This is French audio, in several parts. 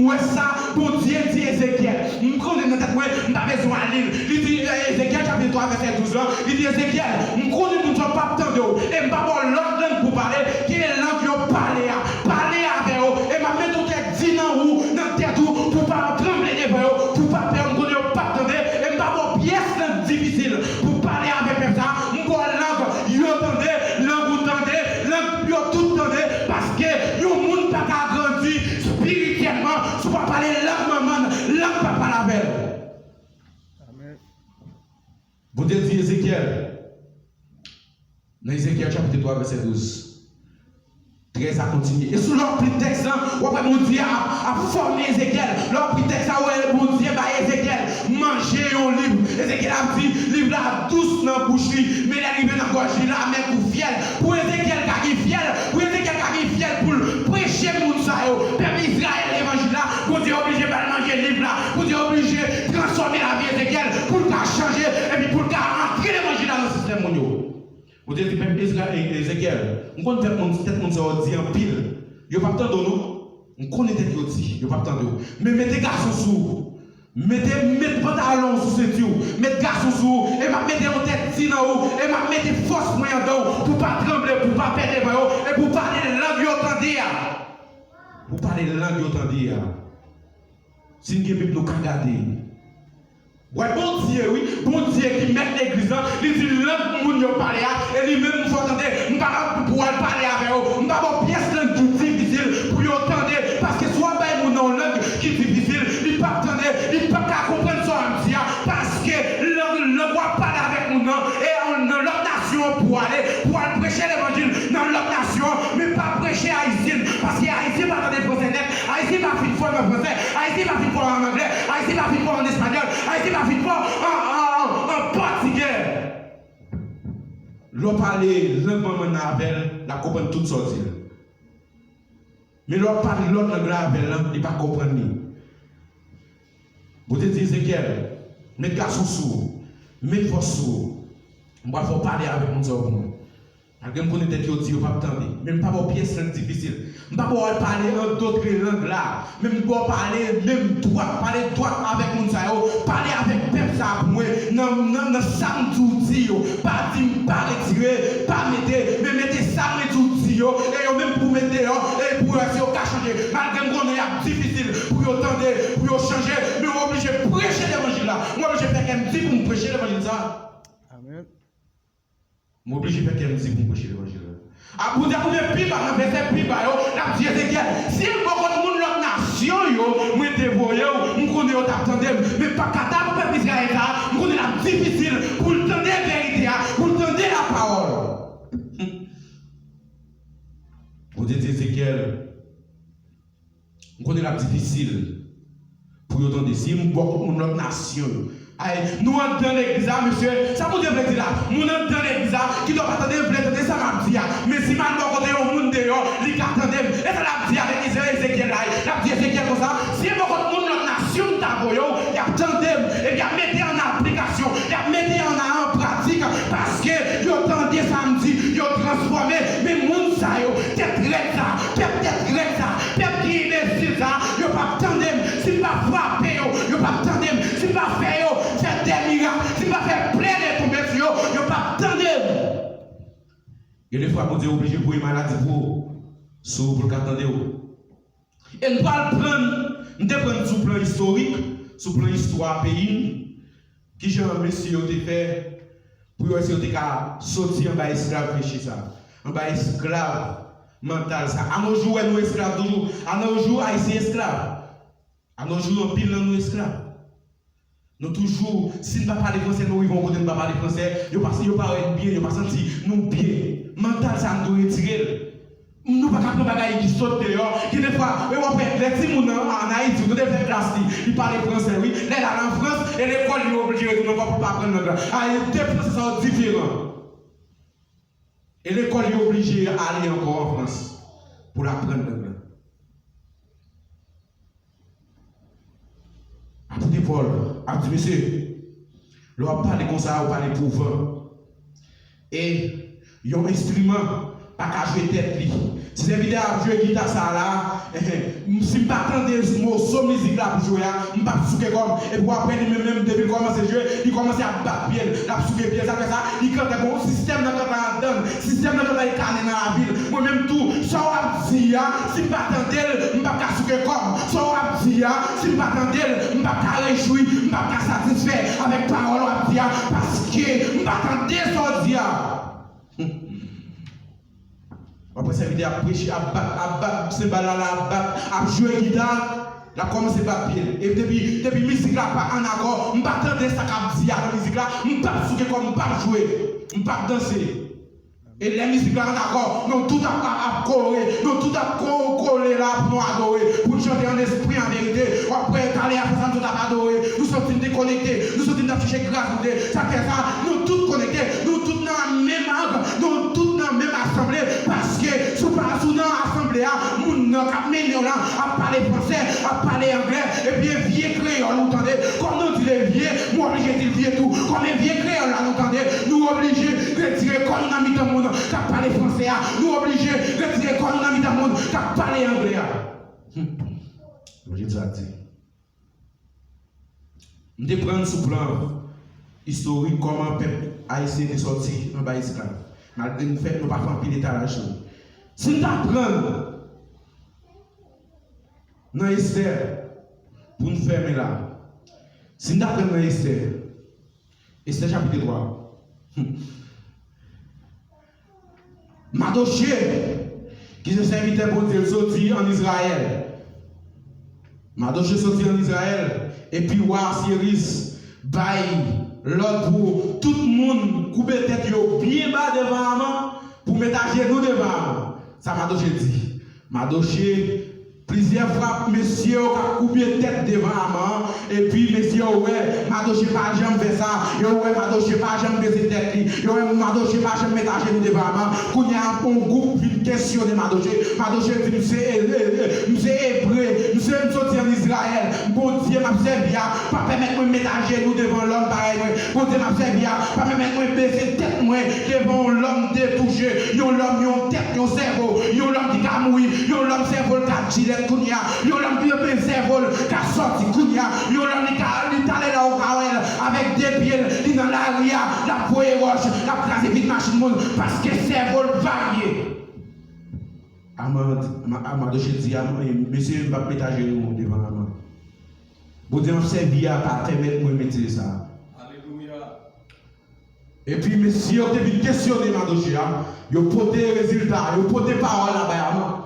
moi ça, bon Dieu dit Ézéchiel. Je connais dans tête, je n'ai pas besoin de l'île. Il dit Ézéchiel chapitre 3, verset 12 ans. Il dit Ézéchiel, je connais nous ne sommes pas tant de haut. Et je ne pas avoir l'autre langue pour parler, qui est la langue qui a parlé avec eux. Et je vais mettre tête dit dans où, dans tête où, pour pas trembler devant eux, pour pas perdre, pour ne pas attendre. Et je ne pas avoir pièce difficile pour parler avec personne. Je vais avoir langue, vous entendez, langue vous entendez, langue vous tout entendez, parce que le monde n'a pas grandi spirituellement, si vous parler langue maman, langue papa la belle. Amen. Vous dites Ézéchiel, dans Ézéchiel chapitre 3, verset 12. 13 à continuer. Et sous leur prétexte, mon Dieu a formé Ézéchiel. Leur prétexte, mon Dieu a Ézéchiel manger un livre. Ézéchiel a dit, livre là douce dans la bouche, mais il arrive dans la gorge, la main pour fiel. Pour Ézéchiel qui est fiel, pour Ézéchiel qui est fiel pour prêcher mon Sayo. Père Israël, l'évangile là, mon Dieu est obligé de manger le livre là, mon Dieu est obligé de transformer la vie d'Ézéchiel pour le changer et puis pour le entrer l'évangile dans le système mondial. Vous dites, même Ézéchiel, on connaît peut-être mon dit en pile. Il n'y a pas tant de nous. On connaît peut-être dit, il n'y a pas tant de nous. Mais mettez garçon sous. Mettez pantalon sous ce tuyau. Mettez garçon sous. Et mettez en tête si dans haut. Et mettez force moyen dans pour ne pas trembler, pour ne pas perdre les maillots. Et pour parler de langue, vous entendez. Pour parler de langue, vous entendez. Si nous avons nous regarder. Ouais, bon Dieu, oui, bon Dieu qui met l'église, il dit l'autre monde qui parle, et lui-même, vous entendez, nous ne pouvons pas pouvoir parler avec eux, nous ne pouvons pas avoir pièce langue difficile pour y entendre, parce que soit ben mon nom langue qui est difficile, il ne peut pas attendre, il ne peut pas comprendre ça en dire, parce que le roi parle avec mon nom, et dans leur nation pour aller prêcher l'évangile dans leur nation, mais pas prêcher haïtien, parce que haïtien pas dans des français net, haïtien pas fait fort en français, haïtien pas fait fort en anglais, haïtien pas fait fort en espagnol, haïtien pas fait fort en portugais. L'on parlait lentement avec la comprendre toute sortie. Mais l'on parle l'autre langue avec il ne pas comprendre. Vous dites Ézéchiel, mettez garçon sourd, mettez force sourd. On va parler avec mon homme. Je connais des gens qui ne pas attendre. Même pas pour pièces difficiles. Je ne vais pas parler d'autres langues là. Même pas parler, même droit, parler droit avec mon sayo. Parler avec peuple ça pour moi. Non, ça me dit. Pas dire, pas retirer, pas mettre, mais mettez ça me dit. Et même pour mettre, et pour essayer de changer. Malgré que c'est difficile pour entendre, pour changer. Mais on est obligé de prêcher l'évangile là. Moi, je fais qu'elle me dit pour me prêcher l'évangile ça. Amen. Je suis obligé de faire qu'elle me dit pour prêcher l'évangile. Ah, vous avez plus bas, dans le verset plus bas, la dit Ézéchiel, si beaucoup de monde dans la nation, moi dévoyé, je connais t'attendre, mais pas qu'à pour peuple Israël, je connais la difficile pour le tendre la vérité, pour le tendre la parole. Vous dites Ézéchiel, je connais la difficile pour le tendre, si beaucoup de monde dans la nation. Nous entrons dans l'église, monsieur, ça vous devrait dire là. Nous entrons dans l'église qui doit attendre, ça m'a dit. Mais si mal bon côté au monde dehors, il attend. Et ça l'a dit avec Ézéchiel là. L'a dit Ézéchiel comme ça. Si beaucoup de monde dans la nation d'Aboyo, il attend et il mettez en application, il mettez en pratique parce que il attendait samedi, il transformé. Mais monde ça, tête grec ça, tête grec ça, tête qui imbécile ça, il pas attendre. S'il pas frapper, il pas attendre. S'il pas faire des miracles, s'il va faire plein de tomber sur eux, il ne va pas attendre. Et des fois, vous êtes obligé pour une maladie pour le attendre. Et nous allons prendre sur le plan historique, sur le plan histoire pays, qui j'ai un monsieur qui fait pour essayer de sortir en bas esclave péché ça. En bas esclave mental ça. À nos jours, nous esclaves toujours. À nos jours, haïtiens esclaves. À nos jours, on pile nous esclaves. Nous toujours, si nous ne parlons pas français, nous vivons côté de ne pas parler français, nous ne parlons bien, nous ne pas sentir nous bien. Mental, ça nous doit retirer. Nous ne pouvons pas faire des bagailles qui sautent dehors, qui des fois, les petits gens en Haïti, nous devons faire classe, ils parlent français, oui. Là, ils sont en France, et l'école, ils sont obligés de retourner pour ne pas apprendre notre langue. Les deux Français sont différents. Et l'école est obligée d'aller encore en France pour apprendre notre langue. Apôtre Paul a dit, monsieur, l'on parle comme ça, on parle pour vent. Et il y a un instrument pas qu'à jouer tête li. Si c'est vidéo à jouer guitare ça là, si je pas attendre des morceaux musique là pour jouer, je pas souquer comme et puis après même depuis commencer à jouer, il commence à battre bien, la souquer bien ça fait ça, il quand un système dans la donne, système dans la canne dans la ville. Moi même tout, ça va dire si je pas attendre, je pas souquer comme, ça va dire si je pas attendre, je pas réjouir, je pas satisfait avec parole à dire parce que je pas attendre ça dire. Après cette vidéo, à prêcher, à battre, ces balles-là, à jouer guitare, là, commencé à battre pied. Et depuis la musique là, pas en accord, je ne vais pas attendre ça qu'à dire la musique là, je ne vais pas souquer comme je ne vais pas jouer, je ne vais pas danser. Et les musiques là en accord, nous tout à correr, nous tout à coller là pour nous adorer, pour nous chanter en esprit en vérité. Après, aller à faire ça, nous adorer, nous sommes déconnectés, nous sommes affichés grâce, ça fait ça, nous tous connectés, nous tous dans la même arbre, nous tous dans la même assemblée, parce que sous dans l'assemblée, nous avons là à parler français, à parler anglais, et puis vieux créole, vous entendez, comme nous dit les vieux, nous obligés de dire tout, comme les vieux créoles là, vous entendez, nous obligés de retirer comme nous avons mis dans le monde. Qui parle français, nous obligés de retirer comme nous avons mis dans le monde, qui parle anglais. Je ça dit. Je vais prendre ce plan historique comment le peuple haïtien est sorti en bas esclave. Malgré le fait que nous ne faisons pas pile d'étalage. Si nous apprenons dans Esther, pour nous fermer là, si nous apprenons dans Esther chapitre 3, Mardochée, qui se serviteur pour Dieu, sorti en Israël. Mardochée sorti en Israël. Et puis, Cyrus, baille l'ordre pour tout le monde couper tête bien bas devant maman, pour mettre à genoux devant maman. Ça, Mardochée dit. Mardochée, plusieurs fois, monsieur a coupé tête devant maman, et puis monsieur, ouais, Mardochée pas jamais fait ça, ouais, Mardochée pas jamais baisser tête, ouais, Mardochée pas jamais mettre à genoux devant maman. Quand il y a un groupe qui questionne Mardochée, Mardochée dit, nous sommes hébreux, nous sommes sortis en Israël, bon Dieu m'a servi, pas permettre de mettre à genoux devant l'homme pareil, bon Dieu m'a servi, pas permettre de baisser tête devant l'homme détouché, l'homme, yon tête, yon cerveau, yon l'homme qui a mouru, yon l'homme cerveau qui a tiré. Kounia, yon l'homme qui a cerveau qui a sorti Kounia, yon l'homme qui a allé là au Kawel avec des pieds, il dans la ria, la poêle roche, la crase vite machine monde, parce que cerveau varié. Amado, je dis, monsieur, va mettre à genoux devant maman. Vous dites, on s'est bien à permettre de mettre ça. Alléluia. Et puis, monsieur, vous devez questionner Mardochée, vous portez des résultats, vous portez parole là-bas.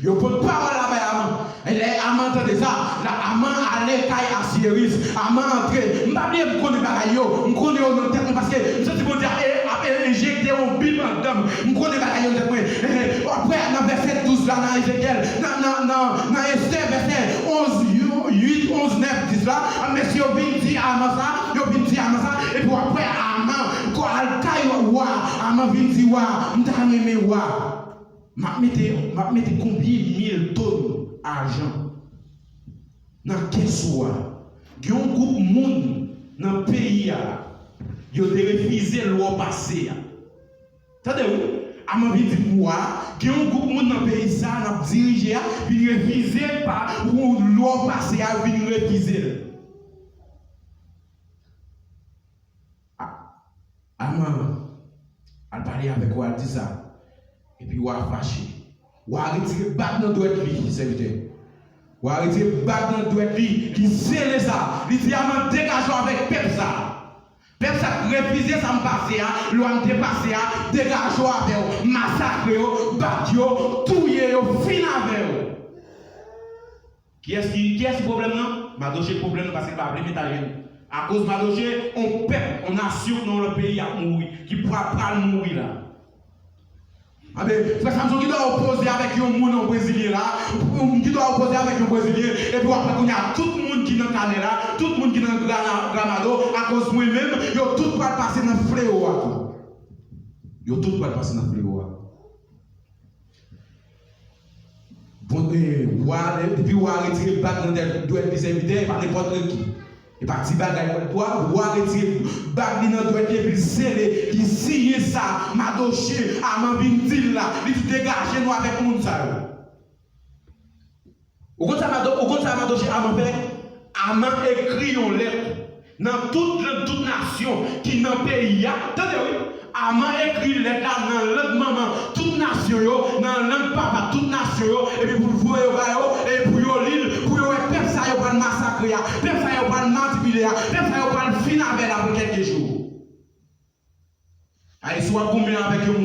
Yo pour parole là-bas, elle est amant de ça, la amant allait caille à Cyrus, amant entrer, m'pas bien me connaît bagaille yo, me connaît dans tête parce que je suis bon dire après injecter un bip en dame, me connaît bagaille yo après dans verset 12 là dans Ézéchiel, dans Esther verset 11 8 11 9 10 là, monsieur vient dire amant ça, yo vient dire amant ça et puis après amant quand al caille wa, amant vient dire wa, m'ta aimé wa. Je mette combien de tonnes d'argent dans le caisse. Il y a un groupe de monde dans le pays qui a refusé le loi passée. Attendez-vous? À ma vie, il y a un groupe de monde dans le pays qui a dirigé, qui a refusé par la loi passée, qui a refusé. Elle parlait avec moi, elle dit ça. Et puis, on a fâché. On a retiré battre dans le doigt de lui, serviteur. On a retiré battre dans le doigt de lui, qui scellait ça. Il dit, ah, dégageons avec peuple ça. Peuple ça, refusé ça me passer, loi me dépasser, dégageons avec eux, massacrez-vous, battez-vous, touillez-vous, fin avec eux. Qui est-ce le problème là? Mardochée le problème parce qu'il va appeler métal. À cause de Mardochée, on peuple, on nation dans le pays à mourir, qui pourra pas mourir là. Frère Samson qui doit opposer avec un monde brésilien là, qui doit opposer avec un brésilien, et puis après il y a tout le monde qui est dans le canal là, tout le monde qui est dans le Gramado, à cause de moi-même, ils ont tout pas passer dans le fléau. Ils ont tout pas passer dans le fléau. Bon, depuis on a retiré le bac dans le doigt des invités, pas n'importe qui. Et pas petit bagage pour toi, voir retirer bagage dans droit et puis serrer, qui signe ça, madoché, à m'en venir là, il dégager nous avec monde ça. Au contraire madoché à m'en faire, à m'en écrire une lettre dans toute nation qui dans pays attendez oui, à m'en écrire une lettre dans l'autre maman, toute nation yo, dans l'autre papa, toute nation yo, et puis pour vous et pour l'île, pour peuple ça yo va massacrer, peuple ça yo va manipuler, peuple ça yo va finir avec la pour quelques jours. Allez, soit combien avec eux